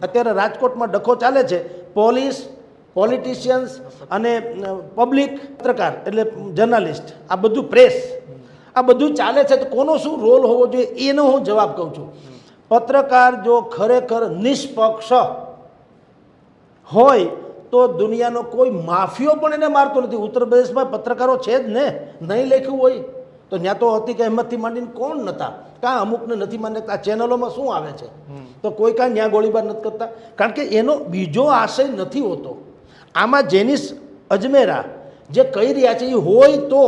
અત્યારે રાજકોટમાં ડખો ચાલે છે, પોલીસ, પોલિટિશિયન્સ અને પબ્લિક, પત્રકાર એટલે જર્નાલિસ્ટ, આ બધું પ્રેસ, આ બધું ચાલે છે. તો કોનો શું રોલ હોવો જોઈએ એનો હું જવાબ કહું છું. પત્રકાર જો ખરેખર નિષ્પક્ષ હોય તો દુનિયાનો કોઈ માફિયો પણ એને મારતો નથી. ઉત્તર પ્રદેશમાં પત્રકારો છે જ ને, નહીં લખ્યું હોય તો ત્યાં તો અતિક અહેમદથી માંડીને કોણ નહોતા, કાં અમુકને નથી માનતા. આ ચેનલોમાં શું આવે છે તો કોઈ કાંઈ ત્યાં ગોળીબાર નથી કરતા, કારણ કે એનો બીજો આશય નથી હોતો. આમાં જેનિસ અજમેરા જે કહી રહ્યા છે એ હોય તો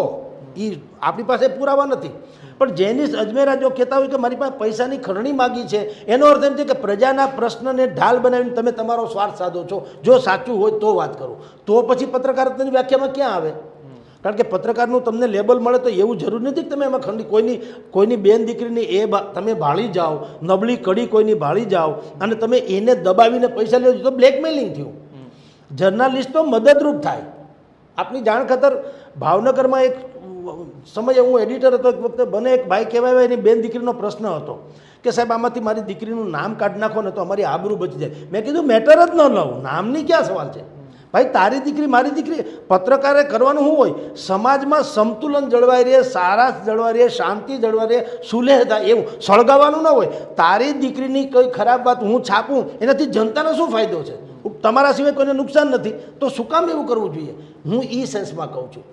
એ આપણી પાસે પુરાવા નથી, પણ જેનિસ અજમેરા જો કહેતા હોય કે મારી પાસે પૈસાની ખરણી માગી છે, એનો અર્થ એમ છે કે પ્રજાના પ્રશ્નને ઢાલ બનાવીને તમે તમારો સ્વાર્થ સાધો છો. જો સાચું હોય તો વાત કરો, તો પછી પત્રકારત્વની વ્યાખ્યામાં ક્યાં આવે? કારણ કે પત્રકારનું તમને લેબલ મળે તો એવું જરૂર નથી કે તમે એમાં ખંડી કોઈની બેન દીકરીની તમે ભાળી જાઓ, નબળી કડી કોઈની ભાળી જાઓ અને તમે એને દબાવીને પૈસા લો તો બ્લેકમેલિંગ થયું. જર્નાલિસ્ટો મદદરૂપ થાય. આપની જાણ ખાતર ભાવનગરમાં એક સમયે હું એડિટર હતો, એક વખતે બને એક ભાઈ કહેવાય એની બેન દીકરીનો પ્રશ્ન હતો કે સાહેબ આમાંથી મારી દીકરીનું નામ કાઢી નાખો ને તો અમારી આબરૂ બચી જાય. મેં કીધું મેટર જ ન લઉં, નામની ક્યાં સવાલ છે ભાઈ? તારી દીકરી મારી દીકરી. પત્રકારે કરવાનું શું હોય? સમાજમાં સંતુલન જળવાઈ રહે, સારા જળવાઈ રહે, શાંતિ જળવાઈ રહે, સુલેહ થાય એવું સળગાવવાનું ન હોય. તારી દીકરીની કોઈ ખરાબ વાત હું છાપું એનાથી જનતાનો શું ફાયદો છે? તમારા સિવાય કોઈને નુકસાન નથી, તો શું કામ એવું કરવું જોઈએ? હું એ સેન્સમાં કહું છું.